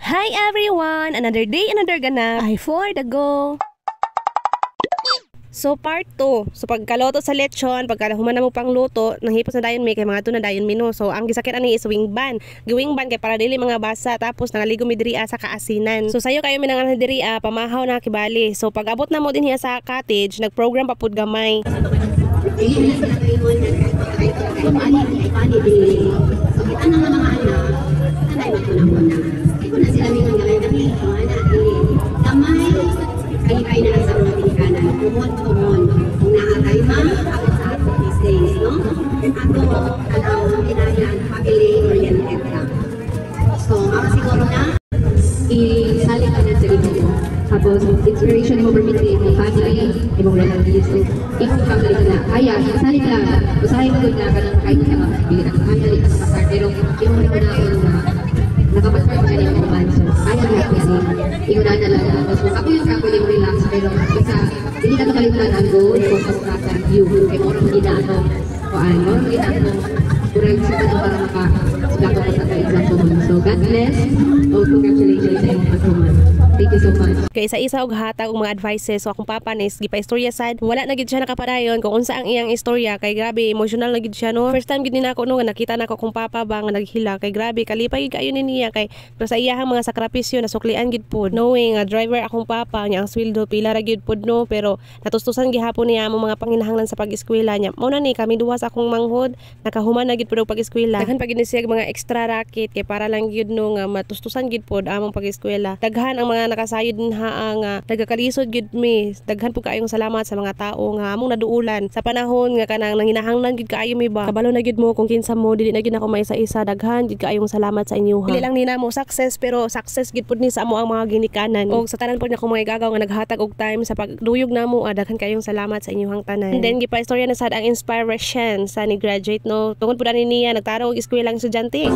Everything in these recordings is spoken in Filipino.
Hi everyone! Another day, another ganap. I for the go! So part 2. So pagkaloto sa lechon, pagkahuman na mo pang luto, nanghipos na dayon may kay mga tuna dayon mino. So ang gisakit ani is wing ban. Giwing ban kay para dili mga basa tapos nangaligo mi diri sa kaasinan. So sayo kayo minangan diri pamahaw na kibali. So pag abot na mo din hiya sa cottage, nagprogram pa pud gamay. Ay na sa ating kanan, kumon. Kung nakatay ma, ako sa ato these days, no? Ako, pinayan, family-oriented ka. So, maka siguro na, isali ka na sa ibo mo. Tapos, inspiration mo permitting yung family, yung relatives. So, ikong family ka na. Kaya, isali ka lang. Usahin mo na ka ng kahit ka, bili ka ng family ka sa pasar. Pero, yung mo na ako na, nakapasar ka na yung kuman. So, kaya nga kasi, igunan na lang. Tapos, ako yung kako yung relax. Pero, isa, hindi na nakalimutan ang goal, focus ka sa you. Kaya mo hindi na ano, mo hindi na ano, kurang sa ito para makasila ko sa ka-exam ko. So, God bless. Oh, congratulations sa iyong pagkuman. Thank you so much. Kay isa og hatag og mga advices so akong papa nis gipa-istorya sad. Wala na gid siya nakapadayon kung unsa ang iyang istorya kay grabe emotional na gid siya no. First time gid nako no nga nakita nako akong papa ba nga naghila kay grabe kalipay gid kayo niya kay pero sa iyahang mga sakripisyo nasuklian gid pud. Knowing nga driver akong papa nya ang sweldo pila ra gid pud no pero natustusan gihapon niya mo mga panginahanglan sa pag-eskwela niya. Mao na ni kami duha sa akong manghod nakahuman na gid pud og pag-eskwela. Daghan pa gid siya mga extra racket kay para lang gid no nga matustusan gid pud among pag-eskwela. Daghan ang mga nakasayod ha nga nagakalisod gid mi. Daghan po kaayong salamat sa mga tao nga among naduulan sa panahon nga kanang nanginahanglan gid kaayo mi ba. Kabalo na gid mo kung kinsa mo dili na gid ako may isa-isa daghan gid kaayong salamat sa inyo ha. Dili lang nina mo success pero success gid pud ni sa amo ang mga ginikanan. Og sa tanan pud na ko mga igagaw nga naghatag og time sa pagduyog namo daghan kaayong salamat sa inyong tanan. And then gipa istorya na sad ang inspiration sa ni graduate no. Tungod pud ani niya nagtaro og eskwela ang estudyante.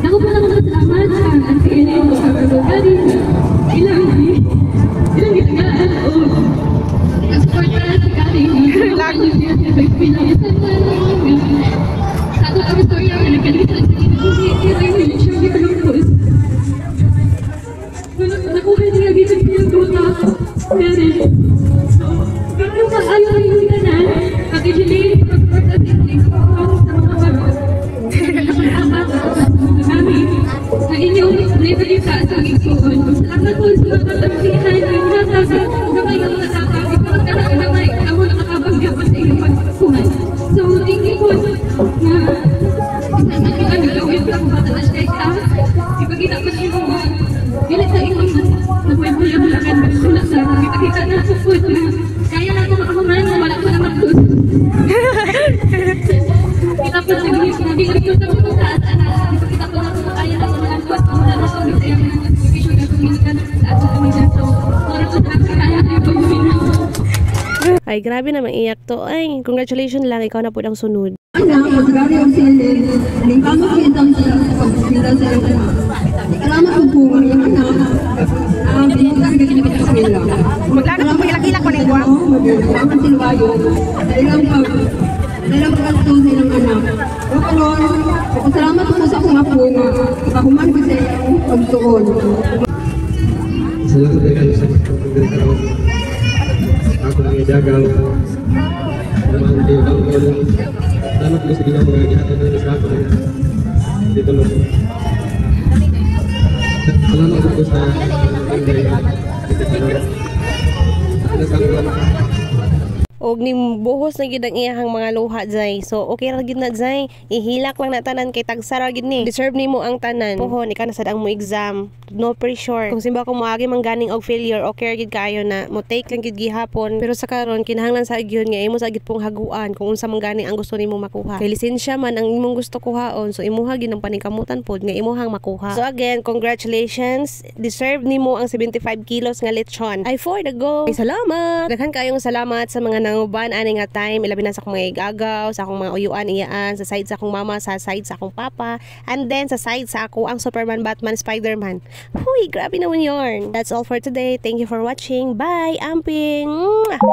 Naku po naman salamat sa ating ilang gitagaan o nag-supportan sa kating sa ato ang istorya na nagkalitan sa ilang siya dito ng post. Nakuha niya dito yung duta meron. Pero maayo yung kanan, pag-ijiling, pag-support at ilang sa mga baros. Sa inyong librita sa igsuon. Salamat po sa pagtagsihan ng natagay na may natagay. Ipagkaroon na may kamo nakakabagyan sa inyong pagkuhan. So, thank you po na isang nakilang gawin sa mga tanas kay sa ipagkita ko sa inyong gilit sa inyong nabuhay-buhay-bulakan magsulat sa ipagkita na support na kaya na ako makahuman na wala ko na magsus. Kita po sa inyong nabigay ko sa mga taas ipagkita ko na ako kaya na ako nagpas ang mga nasunod sa inyong nag-issue na kuminikan sa ato kami dyan. So, para po sa kaya na yung pag-umin. Ay grabe na maiyak to. Ay congratulations lang ikaw na pud ang sunod. Anak, magkari ang silid. Lingkama ko itang sa pagsisindan sa iyo. Salamat po po yung anak. Binutang ka kinipit sa kanila. Maglaro ko kilak-kilak ko ning buwang. Salamat silwayo. Dalang pagkakto sa ilang anak. O karon, salamat po sa akong apo nga. Kahuman ko sa iyong pagtuon. Salamat kayo sa pagkakataon. Ako nang idagaw. Pamahal kayo lang. Salamat po sa ginagawa gihatan ng isa ako dito lang. Salamat po sa og ning buhos na gid ang iyahang mga luha jay. So okay ra gid na jay. Ihilak lang na tanan kay tagsara gid ni. Deserve nimo ang tanan. Pohon ika na sad ang mo exam. No pressure. Kung simba ko moagi man ganing og failure okay gid kaayo na mo take lang gid gihapon. Pero sa karon kinahanglan sa agyon nga imo sa gid pong haguan kung unsa man gani ang gusto nimo makuha. Kay lisensya man ang imong gusto kuhaon so imuha gid ang paningkamutan pod nga imuhang makuha. So again, congratulations. Deserve nimo ang 75 kilos nga lechon. I for the go. Ay, salamat. Daghan kayong salamat sa mga nanguban ani nga time, ilabi na sa akong mga igagaw, sa akong mga uyuan iyaan, sa side sa akong mama, sa side sa akong papa, and then sa side sa ako ang Superman, Batman, Spider-Man. Huy, grabe naman yun. That's all for today. Thank you for watching. Bye, amping! Mwah!